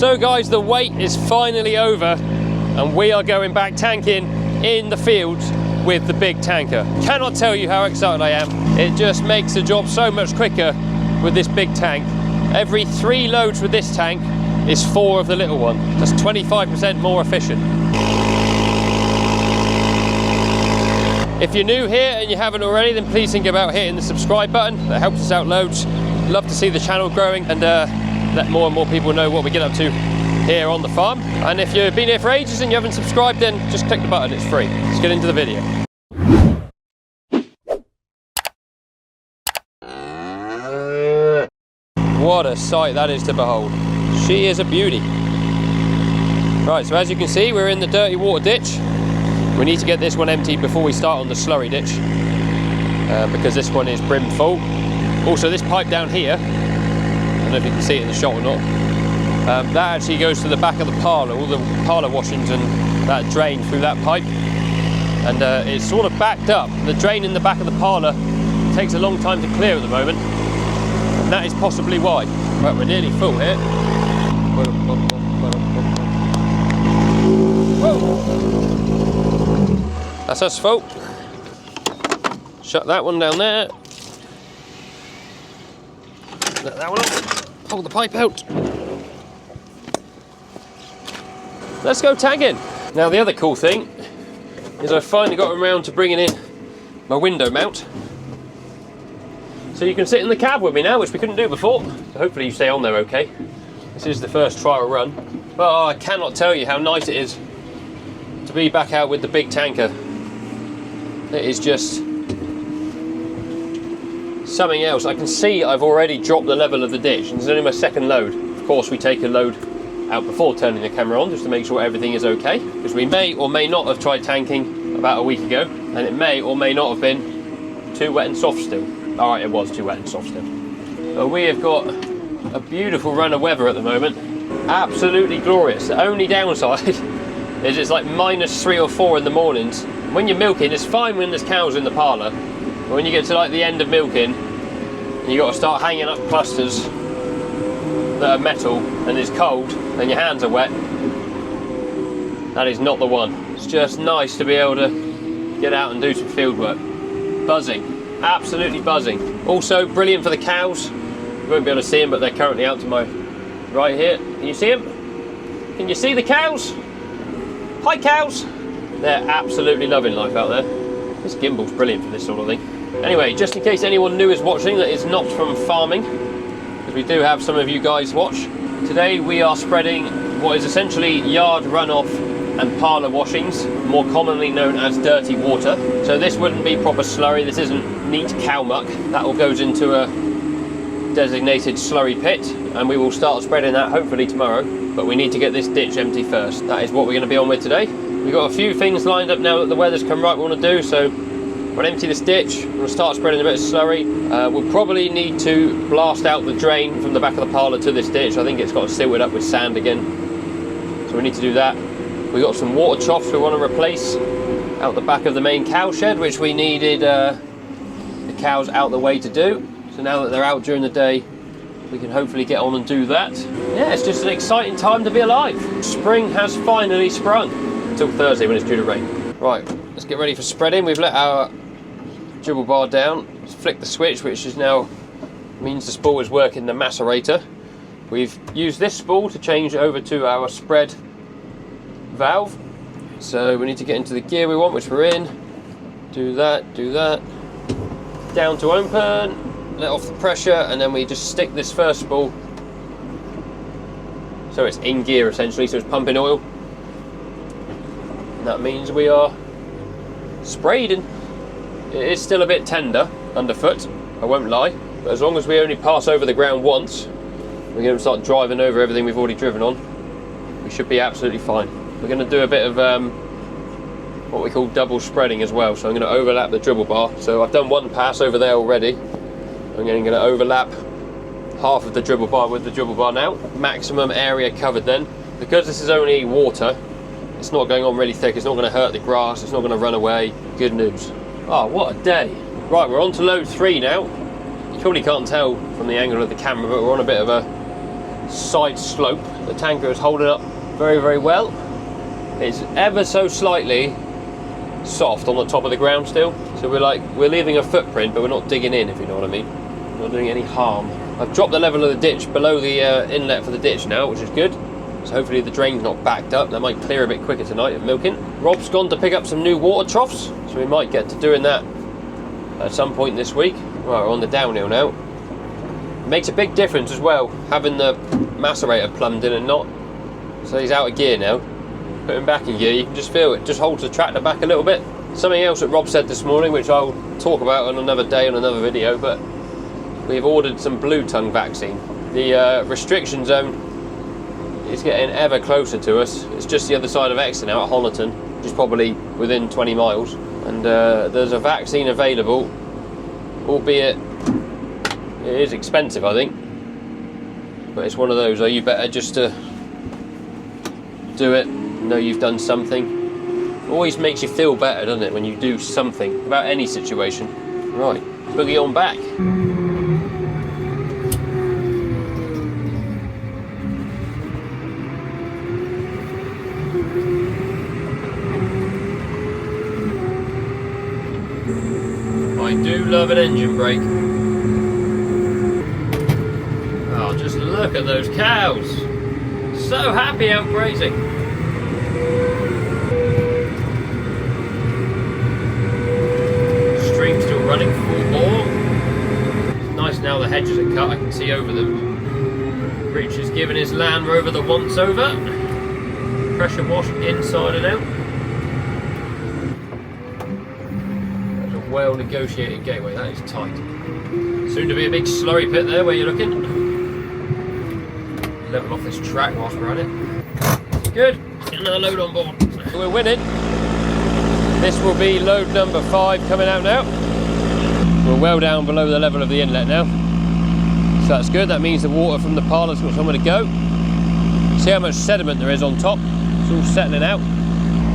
So guys, the wait is finally over and we are going back tanking in the fields with the big tanker. Cannot tell you how excited I am. It just makes the job so much quicker with this big tank. Every 3 loads with this tank is 4 of the little one. That's 25% more efficient. If you're new here and you haven't already, then please think about hitting the subscribe button. That helps us out loads. Love to see the channel growing and let more and more people know what we get up to here on the farm. And if you've been here for ages and you haven't subscribed, then just click the button, it's free. Let's get into the video. What a sight that is to behold. She is a beauty. Right, so as you can see, we're in the dirty water ditch. We need to get this one emptied before we start on the slurry ditch, because this one is brim full. Also, this pipe down here, I don't know if you can see it in the shot or not, that actually goes to the back of the parlour, all the parlour washings and that drain through that pipe. And it's sort of backed up. The drain in the back of the parlour takes a long time to clear at the moment. And that is possibly why. Right, we're nearly full here. Whoa. That's us full. Shut that one down there. Let that one off. Pull the pipe out. Let's go tagging. Now the other cool thing is I finally got around to bringing in my window mount. So you can sit in the cab with me now, which we couldn't do before. So hopefully you stay on there okay. This is the first trial run. But I cannot tell you how nice it is to be back out with the big tanker. It is just something else. I can see I've already dropped the level of the ditch, and it's only my second load. Of course, we take a load out before turning the camera on, just to make sure everything is okay, because we may or may not have tried tanking about a week ago, and it may or may not have been too wet and soft still. Alright, it was too wet and soft still. But we have got a beautiful run of weather at the moment. Absolutely glorious. The only downside is it's like -3 or 4 in the mornings. When you're milking, it's fine when there's cows in the parlour, but when you get to like the end of milking, you got to start hanging up clusters that are metal and it's cold and your hands are wet. That is not the one. It's just nice to be able to get out and do some field work. Buzzing, absolutely buzzing. Also brilliant for the cows. You won't be able to see them, but they're currently out to my right here. Can you see them? Can you see the cows? Hi cows! They're absolutely loving life out there. This gimbal's brilliant for this sort of thing. Anyway, just in case anyone new is watching that is not from farming, because we do have some of you guys watch, today we are spreading what is essentially yard runoff and parlour washings, more commonly known as dirty water. So this wouldn't be proper slurry, this isn't neat cow muck. That all goes into a designated slurry pit, and we will start spreading that hopefully tomorrow. But we need to get this ditch empty first. That is what we're going to be on with today. We've got a few things lined up now that the weather's come right we want to do, so we're going to empty this ditch, we're going to start spreading a bit of slurry. We'll probably need to blast out the drain from the back of the parlour to this ditch. I think it's got silted up with sand again, so we need to do that. We've got some water troughs we want to replace out the back of the main cow shed, which we needed the cows out the way to do. So now that they're out during the day, we can hopefully get on and do that. Yeah, it's just an exciting time to be alive. Spring has finally sprung. Until Thursday when it's due to rain. Right, let's get ready for spreading. We've let our dribble bar down. Let's flick the switch, which is now means the spool is working the macerator. We've used this spool to change over to our spread valve. So we need to get into the gear we want, which we're in. Do that, down to open, let off the pressure, and then we just stick this first spool so it's in gear essentially, so it's pumping oil. And that means we are spraying. It is still a bit tender underfoot, I won't lie, but as long as we only pass over the ground once, we're going to start driving over everything we've already driven on, we should be absolutely fine. We're going to do a bit of what we call double spreading as well, so I'm going to overlap the dribble bar. So I've done one pass over there already. I'm going to overlap half of the dribble bar with the dribble bar now. Maximum area covered then. Because this is only water, it's not going on really thick, it's not going to hurt the grass, it's not going to run away. Good news. Oh, what a day. Right, we're on to load 3 now. You probably can't tell from the angle of the camera, but we're on a bit of a side slope. The tanker is holding up very, very well. It's ever so slightly soft on the top of the ground still, so we're leaving a footprint, but we're not digging in, if you know what I mean. We're not doing any harm. I've dropped the level of the ditch below the inlet for the ditch now, which is good. So hopefully the drain's not backed up. That might clear a bit quicker tonight at milking. Rob's gone to pick up some new water troughs, so we might get to doing that at some point this week. Right, we're on the downhill now. It makes a big difference as well, having the macerator plumbed in and not. So he's out of gear now. Put him back in gear, you can just feel it just holds the tractor back a little bit. Something else that Rob said this morning, which I'll talk about on another day on another video, but we've ordered some blue tongue vaccine. The restriction zone is getting ever closer to us. It's just the other side of Exeter now at Honiton, which is probably within 20 miles. And there's a vaccine available, albeit it is expensive, I think. But it's one of those, you better just do it, know you've done something. Always makes you feel better, doesn't it, when you do something about any situation. Right, boogie on back. I do love an engine brake. Oh, just look at those cows. So happy out grazing. Stream's still running full bore. It's nice now the hedges are cut, I can see over them. Rich is giving his Land Rover the once over. Pressure wash inside and out. That's a well negotiated gateway, that is tight. Soon to be a big slurry pit there where you're looking. Level off this track whilst we're at it. Good, get another load on board. We're winning. This will be load number 5 coming out now. We're well down below the level of the inlet now. So that's good, that means the water from the parlour's got somewhere to go. See how much sediment there is on top. It's all settling out.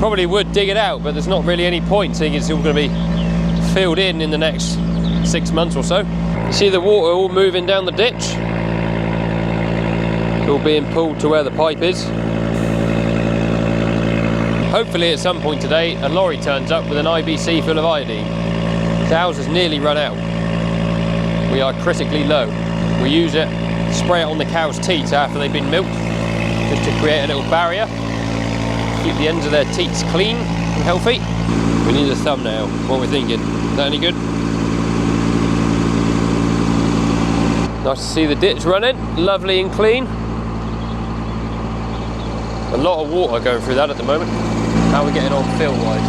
Probably would dig it out, but there's not really any point seeing it's all going to be filled in the next 6 months or so. You see the water all moving down the ditch. All being pulled to where the pipe is. Hopefully at some point today a lorry turns up with an IBC full of iodine. Ours has nearly run out. We are critically low. We use it, spray it on the cow's teats after they've been milked, just to create a little barrier, keep the ends of their teats clean and healthy. We need a thumbnail. What we're thinking. Is that any good? Nice to see the ditch running, lovely and clean. A lot of water going through that at the moment. How are we getting on fill-wise?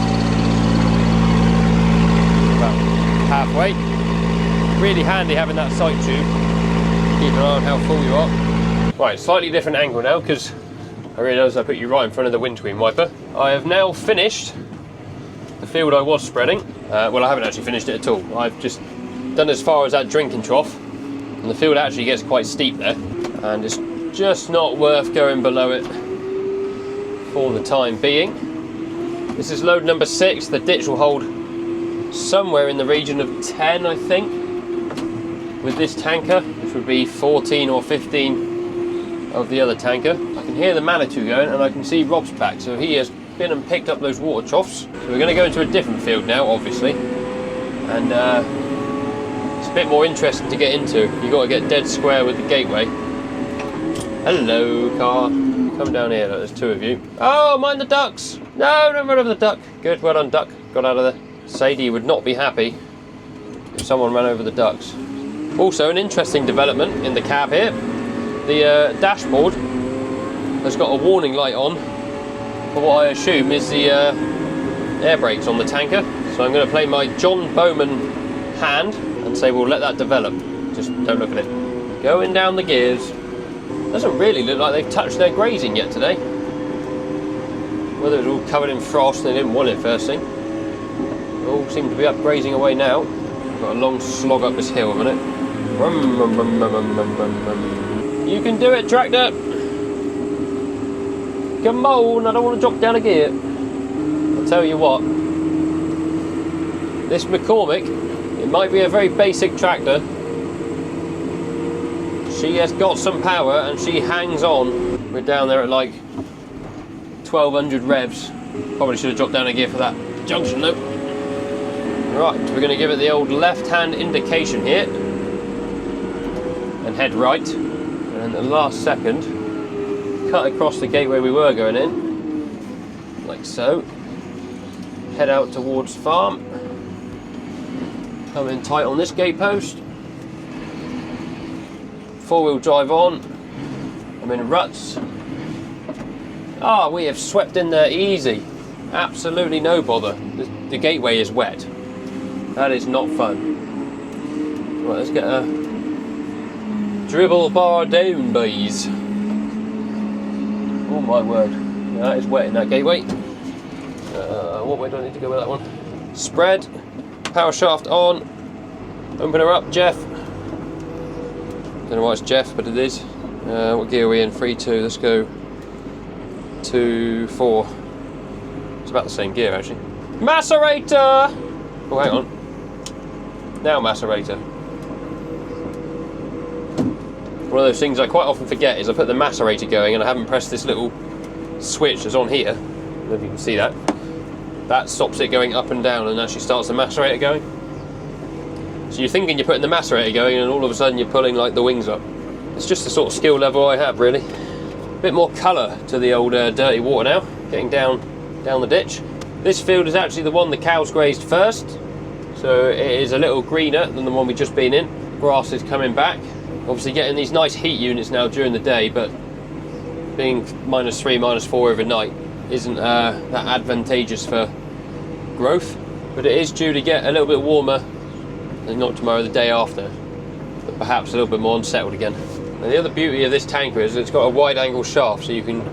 About halfway. Really handy having that sight tube. Keep an eye on how full you are. Right, slightly different angle now because I realised I put you right in front of the windscreen wiper. I have now finished the field I was spreading. Well, I haven't actually finished it at all. I've just done as far as that drinking trough. And the field actually gets quite steep there. And it's just not worth going below it for the time being. This is load number 6. The ditch will hold somewhere in the region of 10, I think, with this tanker, which would be 14 or 15 of the other tanker. I can hear the Manitou going and I can see Rob's back, so he has been and picked up those water troughs. So we're going to go into a different field now, obviously, and it's a bit more interesting to get into. You've got to get dead square with the gateway. Hello, car. Come down here, look, there's 2 of you. Oh, mind the ducks! No, don't run over the duck. Good, well done, duck. Got out of there. Sadie would not be happy if someone ran over the ducks. Also, an interesting development in the cab here. The dashboard has got a warning light on for what I assume is the air brakes on the tanker. So I'm going to play my John Bowman hand and say we'll let that develop. Just don't look at it. Going down the gears. Doesn't really look like they've touched their grazing yet today. Whether it was all covered in frost and they didn't want it first thing. They all seem to be up grazing away now. Got a long slog up this hill a minute. You can do it, tractor! Come on, I don't want to drop down a gear. I'll tell you what. This McCormick, it might be a very basic tractor. She has got some power and she hangs on. We're down there at like 1200 revs. Probably should have dropped down a gear for that junction loop. Right, we're going to give it the old left-hand indication here. And head right. And in the last second, cut across the gateway we were going in. Like so. Head out towards farm. Come in tight on this gate post. 4-wheel drive on. I'm in ruts. Ah, we have swept in there easy. Absolutely no bother. The gateway is wet. That is not fun. Right, let's get a dribble bar down, boys. Oh my word. That is wet in that gateway. What way do I need to go with that one? Spread. Power shaft on. Open her up, Jeff. Don't know why it's Jeff, but it is. What gear are we in? 3, 2. Let's go 2, 4. It's about the same gear actually. Macerator! Oh, hang on. Now macerator. One of those things I quite often forget is I put the macerator going and I haven't pressed this little switch that's on here. I don't know if you can see that. That stops it going up and down and actually starts the macerator going. So you're thinking you're putting the macerator going and all of a sudden you're pulling like the wings up. It's just the sort of skill level I have really. A bit more colour to the old dirty water now, getting down the ditch. This field is actually the one the cows grazed first, so it is a little greener than the one we've just been in. Grass is coming back. Obviously getting these nice heat units now during the day, but being -3, -4 overnight isn't that advantageous for growth. But it is due to get a little bit warmer, and not tomorrow, the day after, but perhaps a little bit more unsettled again. And the other beauty of this tanker is it's got a wide angle shaft, so you can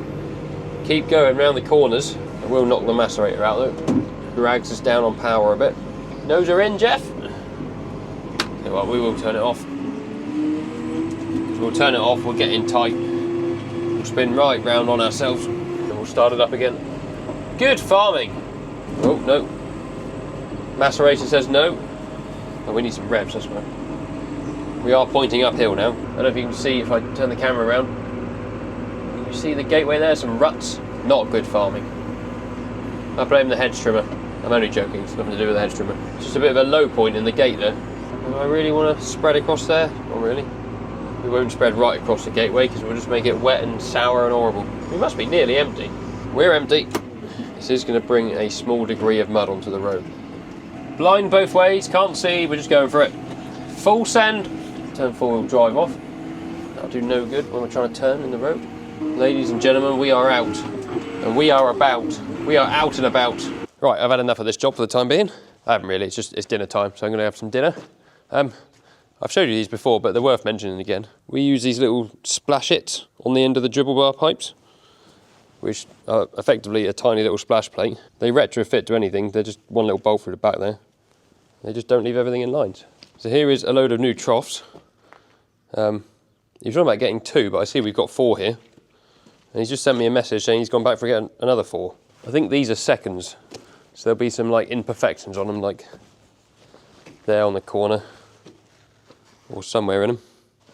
keep going around the corners. It will knock the macerator out though. Drags us down on power a bit. Nose her in, Jeff. Okay, well, we will turn it off. We'll turn it off, we'll get in tight. We'll spin right round on ourselves and we'll start it up again. Good farming. Oh, no. Macerator says no. Oh, we need some revs, that's right. We are pointing uphill now. I don't know if you can see if I turn the camera around. You see the gateway there, some ruts. Not good farming. I blame the hedge trimmer. I'm only joking, it's nothing to do with the hedge trimmer. It's just a bit of a low point in the gate there. Do I really want to spread across there? Not really. We won't spread right across the gateway because we'll just make it wet and sour and horrible. We must be nearly empty. We're empty. This is going to bring a small degree of mud onto the road. Blind both ways, can't see, we're just going for it. Full send. Turn 4-wheel drive off. That'll do no good when we're trying to turn in the road. Ladies and gentlemen, we are out. And we are about. We are out and about. Right, I've had enough of this job for the time being. I haven't really, it's dinner time, so I'm going to have some dinner. I've showed you these before, but they're worth mentioning again. We use these little splash-its on the end of the dribble bar pipes, which are effectively a tiny little splash plate. They retrofit to anything, they're just one little bolt through the back there. They just don't leave everything in lines. So here is a load of new troughs. He was talking about getting 2, but I see we've got 4 here. And he's just sent me a message saying he's gone back for getting another 4. I think these are seconds, so there'll be some like imperfections on them, like there on the corner, or somewhere in them.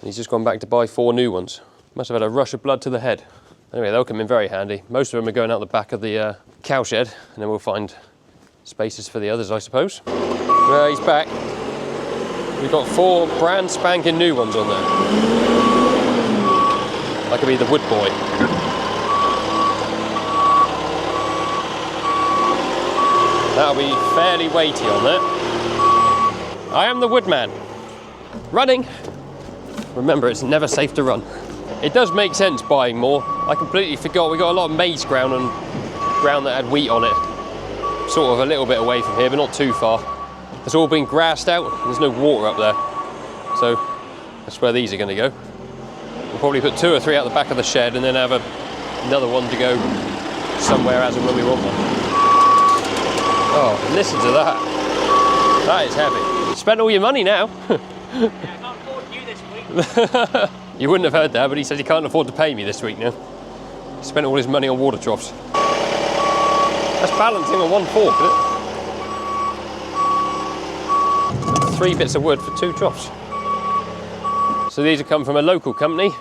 And he's just gone back to buy 4 new ones. Must have had a rush of blood to the head. Anyway, they'll come in very handy. Most of them are going out the back of the cowshed, and then we'll find spaces for the others, I suppose. Well, he's back. We've got 4 brand spanking new ones on there. That could be the wood boy. That'll be fairly weighty on there. I am the woodman. Running. Remember, it's never safe to run. It does make sense buying more. I completely forgot we got a lot of maize ground and ground that had wheat on it. Sort of a little bit away from here, but not too far. It's all been grassed out. There's no water up there. So that's where these are going to go. We'll probably put 2 or 3 out the back of the shed and then have another one to go somewhere as and when we want one. Oh, listen to that. That is heavy. Spent all your money now. Yeah, I can't afford you this week. You wouldn't have heard that, but he said he can't afford to pay me this week now. He spent all his money on water troughs. That's balancing on 1 fork, isn't it? 3 bits of wood for 2 troughs. So these have come from a local company.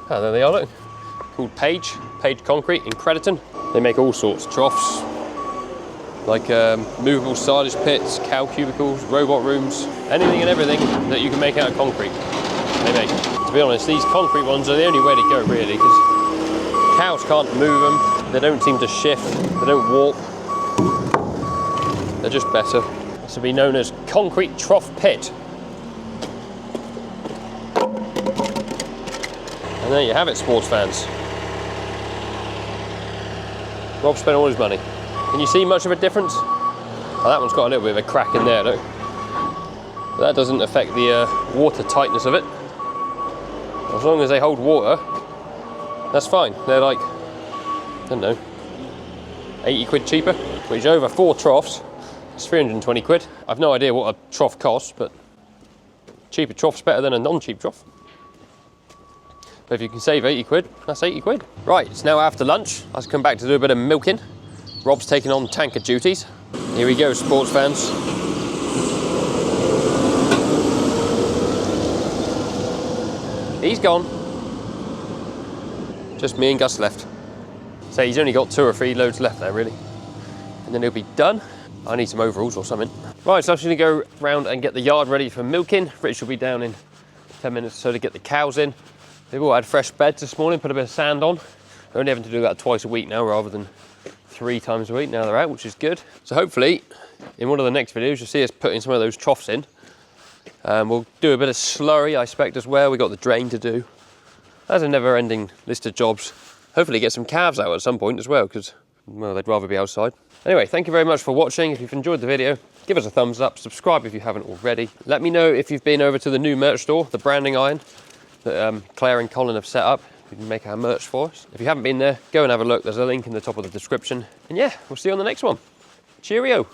Oh, there they are, look. Called called Page Concrete in Crediton. They make all sorts, troughs, like movable silage pits, cow cubicles, robot rooms, anything and everything that you can make out of concrete, they make. To be honest, these concrete ones are the only way to go, really, because cows can't move them, they don't seem to shift, they don't warp, they're just better. This will be known as Concrete Trough Pit. And there you have it, sports fans. Rob spent all his money. Can you see much of a difference? Oh, that one's got a little bit of a crack in there, though. But that doesn't affect the water tightness of it. As long as they hold water, that's fine. They're like, I don't know, 80 quid cheaper, which over 4 troughs, it's 320 quid. I've no idea what a trough costs, but cheaper trough's better than a non-cheap trough. But if you can save 80 quid, that's 80 quid. Right, it's now after lunch. I've come back to do a bit of milking. Rob's taking on tanker duties. Here we go, sports fans. He's gone. Just me and Gus left. So he's only got 2 or 3 loads left there, really. And then he'll be done. I need some overalls or something. Right, so I'm just gonna go round and get the yard ready for milking. Rich will be down in 10 minutes or so to get the cows in. They've all had fresh beds this morning, put a bit of sand on. They're only having to do that twice a week now rather than 3 times a week now they're out, which is good. So hopefully, in one of the next videos, you'll see us putting some of those troughs in. We'll do a bit of slurry, I expect, as well. We've got the drain to do. That's a never-ending list of jobs. Hopefully get some calves out at some point as well, because, well, they'd rather be outside. Anyway, thank you very much for watching. If you've enjoyed the video, give us a thumbs up, subscribe if you haven't already. Let me know if you've been over to the new merch store, the branding iron, that Claire and Colin have set up. You can make our merch for us. If you haven't been there, go and have a look. There's a link in the top of the description. And yeah, we'll see you on the next one. Cheerio.